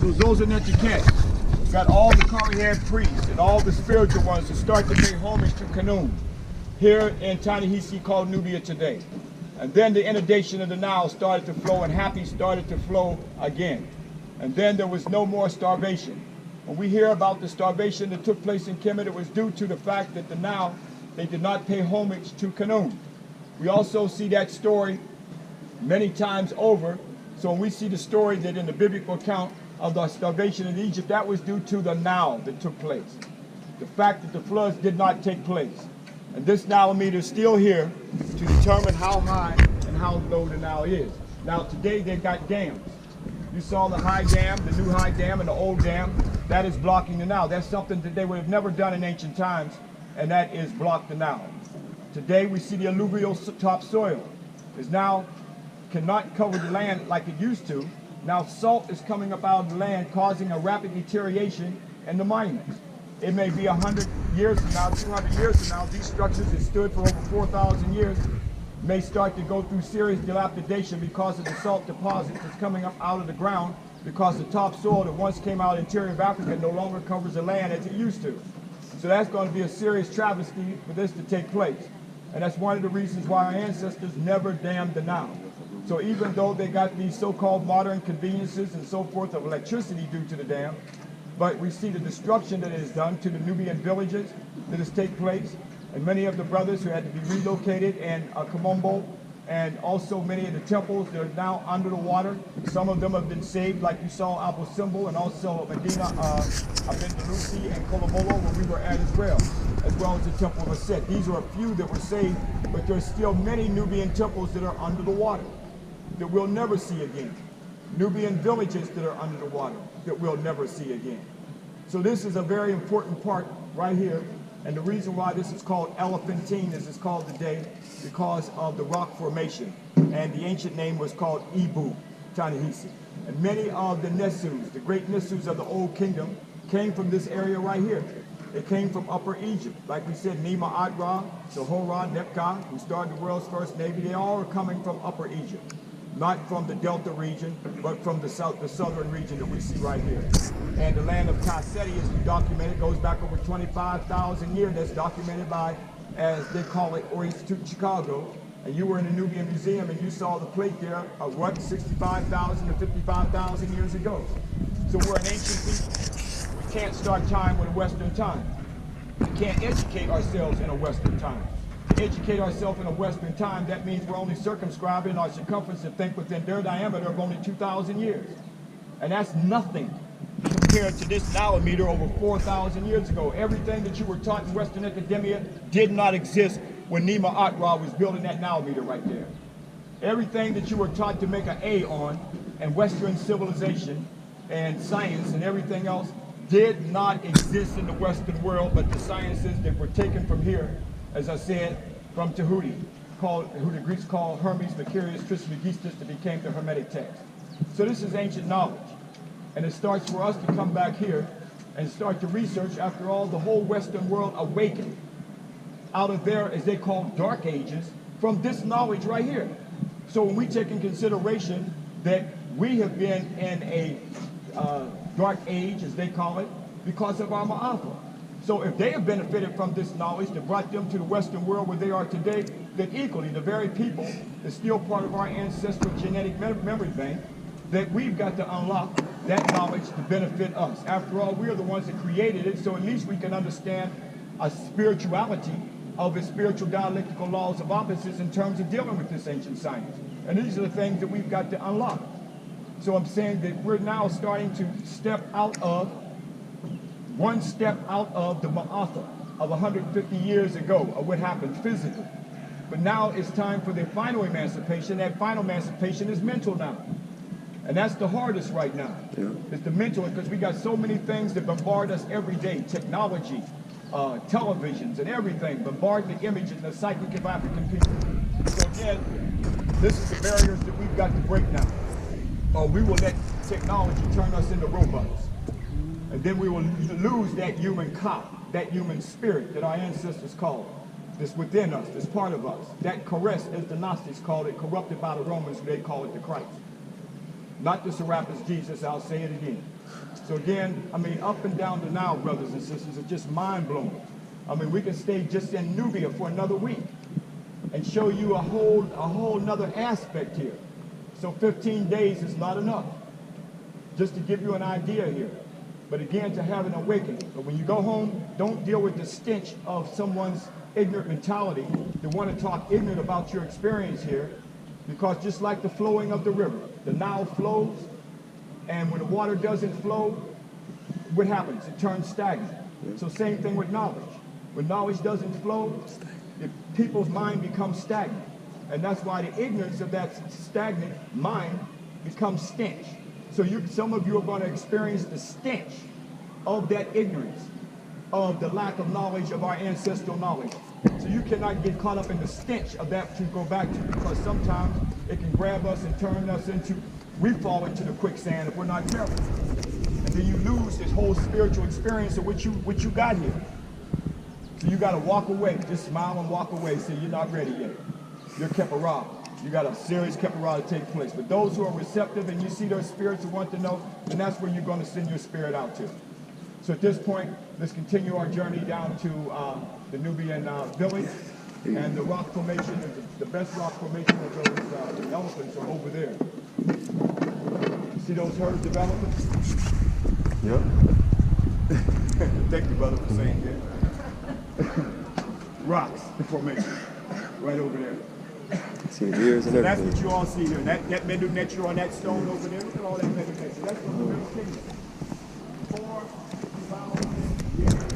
So Zosanetiket got all the Karihan priests and all the spiritual ones to start to pay homage to Kemetnu here in Ta-Nehisi called Nubia today. And then the inundation of the Nile started to flow and Happy started to flow again. And then there was no more starvation. When we hear about the starvation that took place in Kemet, it was due to the fact that the Nile, they did not pay homage to Kemetnu. We also see that story many times over. So when we see the story that in the biblical account of the starvation in Egypt, that was due to the Nile that took place. The fact that the floods did not take place. And this Nile meter is still here to determine how high and how low the Nile is. Now today they've got dams. You saw the high dam, the new high dam, and the old dam. That is blocking the Nile. That's something that they would have never done in ancient times, and that is block the Nile. Today we see the alluvial topsoil is now cannot cover the land like it used to. Now salt is coming up out of the land, causing a rapid deterioration in the monuments. It may be 100 years from now, 200 years from now, these structures that stood for over 4,000 years may start to go through serious dilapidation because of the salt deposit that's coming up out of the ground, because the topsoil that once came out of the interior of Africa no longer covers the land as it used to. So that's going to be a serious travesty for this to take place. And that's one of the reasons why our ancestors never dammed the Nile. So even though they got these so-called modern conveniences and so forth of electricity due to the dam, but we see the destruction that it has done to the Nubian villages that has taken place, and many of the brothers who had to be relocated, and Komombo, and also many of the temples that are now under the water. Some of them have been saved, like you saw Abu Simbel, and also Medina, Abendalusi, and Kolomolo, where we were at as well as the Temple of Aset. These are a few that were saved, but there's still many Nubian temples that are under the water that we'll never see again. Nubian villages that are under the water that we'll never see again. So this is a very important part right here. And the reason why this is called Elephantine is it's called today because of the rock formation. And the ancient name was called Ibu, Ta-Nehisi. And many of the Nesus, the great Nesus of the Old Kingdom, came from this area right here. They came from Upper Egypt. Like we said, Nima Adra, Sohora, Nepka, who started the world's first navy, they all are coming from Upper Egypt. Not from the Delta region, but from the southern region that we see right here. And the land of Kwesi is documented, goes back over 25,000 years. That's documented by, as they call it, Orient Institute in Chicago. And you were in the Nubian Museum and you saw the plate there of what, 65,000 to 55,000 years ago. So we're an ancient people. We can't start time with a Western time. We can't educate ourselves in a Western time. To educate ourselves in a Western time, that means we're only circumscribing our circumference to think within their diameter of only 2,000 years. And that's nothing compared to this Nile meter over 4,000 years ago. Everything that you were taught in Western academia did not exist when Nima Atra was building that Nile meter right there. Everything that you were taught to make an A on in Western civilization and science and everything else did not exist in the Western world, but the sciences that were taken from here, as I said, from Tahuti, who the Greeks call Hermes Mercurius Trismegistus, that became the Hermetic text. So this is ancient knowledge. And it starts for us to come back here and start to research. After all, the whole Western world awakened out of their, as they call, dark ages, from this knowledge right here. So when we take in consideration that we have been in a dark age, as they call it, because of our Ma'afa. So if they have benefited from this knowledge that brought them to the Western world where they are today, then equally the very people that's still part of our ancestral genetic memory bank, that we've got to unlock that knowledge to benefit us. After all, we are the ones that created it, so at least we can understand a spirituality of its spiritual dialectical laws of opposites in terms of dealing with this ancient science. And these are the things that we've got to unlock. So I'm saying that we're now starting to step out of, one step out of the Ma'atha of 150 years ago of what happened physically. But now it's time for the final emancipation. That final emancipation is mental now. And that's the hardest right now. Yeah. It's the mental, because we got so many things that bombard us every day. Technology, televisions, and everything. Bombarding the images and the psychic of African people. So again, this is the barriers that we've got to break now. Or we will let technology turn us into robots. And then we will lose that human cop, that human spirit that our ancestors called. That's within us, that's part of us. That caress, as the Gnostics called it, corrupted by the Romans, they call it the Christ. Not the Serapis Jesus, I'll say it again. So again, I mean, up and down the Nile, brothers and sisters, it's just mind-blowing. I mean, we can stay just in Nubia for another week and show you a whole nother aspect here. So 15 days is not enough, just to give you an idea here. But again, to have an awakening. But when you go home, don't deal with the stench of someone's ignorant mentality to want to talk ignorant about your experience here, because just like the flowing of the river, the Nile flows, and when the water doesn't flow, what happens? It turns stagnant. So same thing with knowledge. When knowledge doesn't flow, the people's mind becomes stagnant. And that's why the ignorance of that stagnant mind becomes stench. So some of you are going to experience the stench of that ignorance, of the lack of knowledge of our ancestral knowledge. So you cannot get caught up in the stench of that to go back to, because sometimes it can grab us and turn us into, we fall into the quicksand if we're not careful. And then you lose this whole spiritual experience of what you got here. So you got to walk away. Just smile and walk away. Say you're not ready yet. You're Keparah. You got a serious Keparah to take place. But those who are receptive and you see their spirits who want to know, then that's where you're going to send your spirit out to. So at this point, let's continue our journey down to the Nubian village. And the rock formation, the best rock formation of those elephants are over there. You see those herds of elephants? Yep. Thank you, brother, for saying that. Rocks formation, right over there. See the deers and So that's everything. what you all see here. That Kemetnu nature on that stone over there. Look at all that Kemetnu nature. That's the Nubian kingdom. 4,000 years.